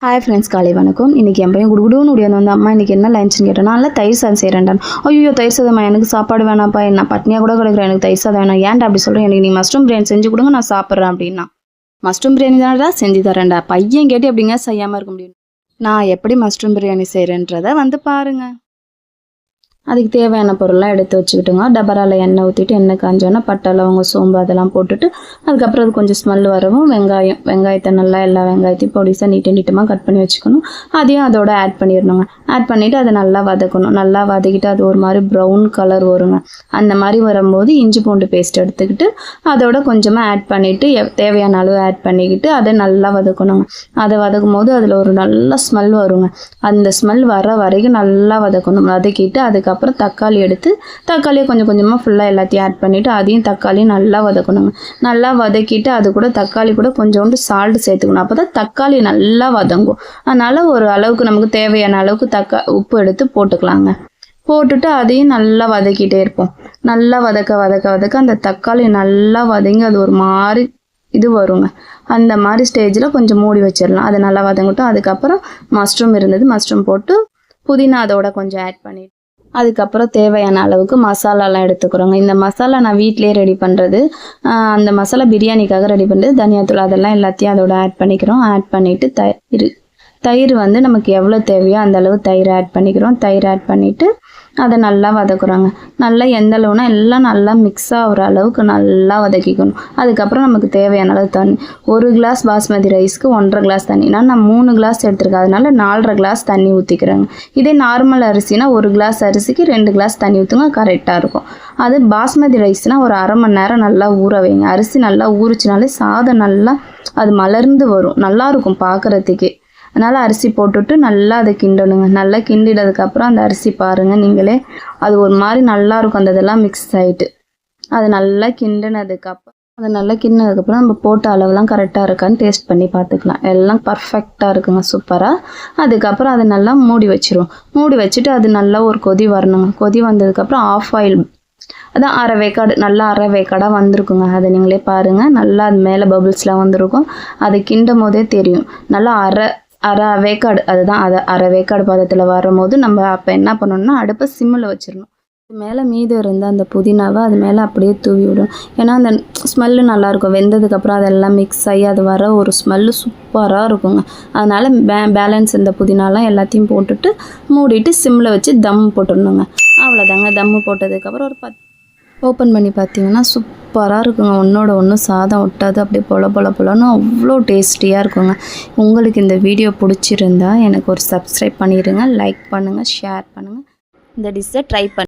Hi friends, காலை வணக்கம். இன்றைக்கி என் பையன் குடுகுடுன்னு ஓடி வந்து அம்மா இன்றைக்கி என்ன லஞ்சுன்னு கேட்டேன். நான் நல்லா தயிர் சாதம் செய்கிறேன்டான். ஐயோ தயிர் சாதம்மா, எனக்கு சாப்பாடு வேணாப்பா, நான் பட்னியாக கூட கிடைக்கிறேன், எனக்கு தயிர் சாதம் வேணாம். ஏன்டா அப்படி சொல்கிறேன், எனக்கு நீ மஷ்ரூம் பிரியாணி செஞ்சு கொடுங்க, நான் சாப்பிட்றேன் அப்படின்னா. மஷ்ரூம் பிரியாணி தானடா செஞ்சு தரேன்டா. பையன் கேட்டு எப்படிங்க செய்யாமல் இருக்க முடியும். நான் எப்படி மஷ்ரூம் பிரியாணி செய்கிறேன்றதை வந்து பாருங்கள். அதுக்கு தேவையான பொருள்லாம் எடுத்து வச்சுக்கிட்டுங்க. டபராவில் எண்ணெய் ஊற்றிட்டு எண்ணெய் காஞ்சோன்னா பட்டை, லவங்கம், சோம்பு அதெல்லாம் போட்டுட்டு அதுக்கப்புறம் அது கொஞ்சம் ஸ்மெல் வரவும் வெங்காயத்தை நல்லா எல்லா வெங்காயத்தையும் பொடிசாக நீட்டமாக கட் பண்ணி வச்சுக்கணும். அதையும் அதோட ஆட் பண்ணிடணுங்க. ஆட் பண்ணிவிட்டு அதை நல்லா வதக்கணும். நல்லா வதக்கிட்டு அது ஒரு மாதிரி ப்ரௌன் கலர் வருங்க. அந்த மாதிரி வரும்போது இஞ்சி பூண்டு பேஸ்ட் எடுத்துக்கிட்டு அதோட கொஞ்சமாக ஆட் பண்ணிவிட்டு தேவையான அளவு ஆட் பண்ணிக்கிட்டு அதை நல்லா வதக்கணுங்க. அதை வதக்கும் போது அதில் ஒரு நல்ல ஸ்மெல் வருங்க. அந்த ஸ்மெல் வர வரைக்கும் நல்லா வதக்கணும். வதக்கிட்டு அதுக்கப்புறம் தக்காளி எடுத்து தக்காளியை கொஞ்சம் கொஞ்சமாக ஃபுல்லாக எல்லாத்தையும் ஆட் பண்ணிவிட்டு அதையும் தக்காளியும் நல்லா வதக்கணுங்க. நல்லா வதக்கிட்டு அது கூட தக்காளி கூட கொஞ்சோண்டு சால்ட் சேர்த்துக்கணும். அப்போ தான் தக்காளி நல்லா வதங்கும். அதனால் ஒரு அளவுக்கு நமக்கு தேவையான அளவுக்கு உப்பு எடுத்து போட்டுக்கலாங்க. போட்டுட்டு அதையும் நல்லா வதக்கிட்டே இருப்போம். நல்லா வதக்க அந்த தக்காளி நல்லா வதங்கி அது ஒரு மாதிரி இது வருங்க. அந்த மாதிரி ஸ்டேஜில் கொஞ்சம் மூடி வச்சிடலாம். அது நல்லா வதங்கட்டும். அதுக்கப்புறம் மஷ்ரூம் போட்டு புதினா அதோட கொஞ்சம் ஆட் பண்ணிட்டு அதுக்கப்புறம் தேவையான அளவுக்கு மசாலாலாம் எடுத்துக்கிறோங்க. இந்த மசாலா நான் வீட்டிலே ரெடி பண்ணுறது. அந்த மசாலா பிரியாணிக்காக ரெடி பண்ணுறது. தனியாத்தூள் அதெல்லாம் எல்லாத்தையும் அதோட ஆட் பண்ணிக்கிறோம். ஆட் பண்ணிவிட்டு தயிர் வந்து நமக்கு எவ்வளோ தேவையோ அந்த அளவு தயிர் ஆட் பண்ணிக்கிறோம். தயிர் ஆட் பண்ணிவிட்டு அதை நல்லா வதக்குறாங்க. நல்லா எந்த அளவுனா எல்லாம் நல்லா மிக்ஸ் ஆகிற அளவுக்கு நல்லா வதக்கிக்கணும். அதுக்கப்புறம் நமக்கு தேவையான அளவு தண்ணி. 1 கிளாஸ் பாஸ்மதி ரைஸ்க்கு 1.5 கிளாஸ் தண்ணி. நான் 3 கிளாஸ் எடுத்துருக்கேன். அதனால 4.5 கிளாஸ் தண்ணி ஊற்றிக்கிறேங்க. இதே நார்மல் அரிசினா 1 கிளாஸ் அரிசிக்கு 2 கிளாஸ் தண்ணி ஊற்றுங்க, கரெக்டாக இருக்கும். அது பாஸ்மதி ரைஸ்னால் ஒரு அரை மணி நேரம் நல்லா ஊற வைங்க. அரிசி நல்லா ஊறிச்சினாலே சாதம் நல்லா அது மலர்ந்து வரும், நல்லாயிருக்கும் பார்க்குறதுக்கே. அதனால் அரிசி போட்டுட்டு நல்லா அதை கிண்டணுங்க. நல்லா கிண்டினதுக்கப்புறம் அந்த அரிசி பாருங்கள் நீங்களே, அது ஒரு மாதிரி நல்லாயிருக்கும். அந்த இதெல்லாம் மிக்ஸ் ஆகிட்டு அது நல்லா கிண்டினதுக்கப்புறம் நம்ம போட்ட அளவுலாம் கரெக்டாக இருக்கான்னு டேஸ்ட் பண்ணி பார்த்துக்கலாம். எல்லாம் பர்ஃபெக்டாக இருக்குங்க, சூப்பராக. அதுக்கப்புறம் அதை நல்லா மூடி வச்சுருவோம். மூடி வச்சுட்டு அது நல்லா ஒரு கொதி வரணுங்க. கொதி வந்ததுக்கப்புறம் ஆஃப் ஆயில், அதான் அரை வேக்காடாக வந்திருக்குங்க. அதை நீங்களே பாருங்கள். நல்லா அது மேலே பபுள்ஸ்லாம் வந்திருக்கும். அதை கிண்டும் போதே தெரியும். நல்லா அரை வேக்காடு, அதுதான் அரை வேக்காடு பதத்தில் வரும்போது நம்ம அப்போ என்ன பண்ணணும்னா அடுப்பை சிம்மில் வச்சிடணும். மேலே மீதம் இருந்த அந்த புதினாவை அது மேலே அப்படியே தூவி விடும். ஏன்னா அந்த ஸ்மெல்லு நல்லாயிருக்கும். வெந்ததுக்கப்புறம் அதெல்லாம் மிக்ஸ் ஆகி அது வர ஒரு ஸ்மெல்லு சூப்பராக இருக்குங்க. அதனால் பேலன்ஸ் இந்த புதினாலாம் எல்லாத்தையும் போட்டுட்டு மூடிட்டு சிம்மில் வச்சு தம் போட்டுடணுங்க. அவ்வளோதாங்க. தம்மு போட்டதுக்கப்புறம் ஒரு ஓப்பன் பண்ணி பார்த்தீங்கன்னா சூப்பராக இருக்குங்க. ஒன்றோட ஒன்று சாதம் ஒட்டாது, அப்படியே பொலன்னு அவ்வளோ டேஸ்டியாக இருக்குங்க. உங்களுக்கு இந்த வீடியோ பிடிச்சிருந்தா எனக்கு ஒரு சப்ஸ்கிரைப் பண்ணிடுங்க, லைக் பண்ணுங்கள், ஷேர் பண்ணுங்கள். இந்த டிஷ்ஷை ட்ரை பண்ணி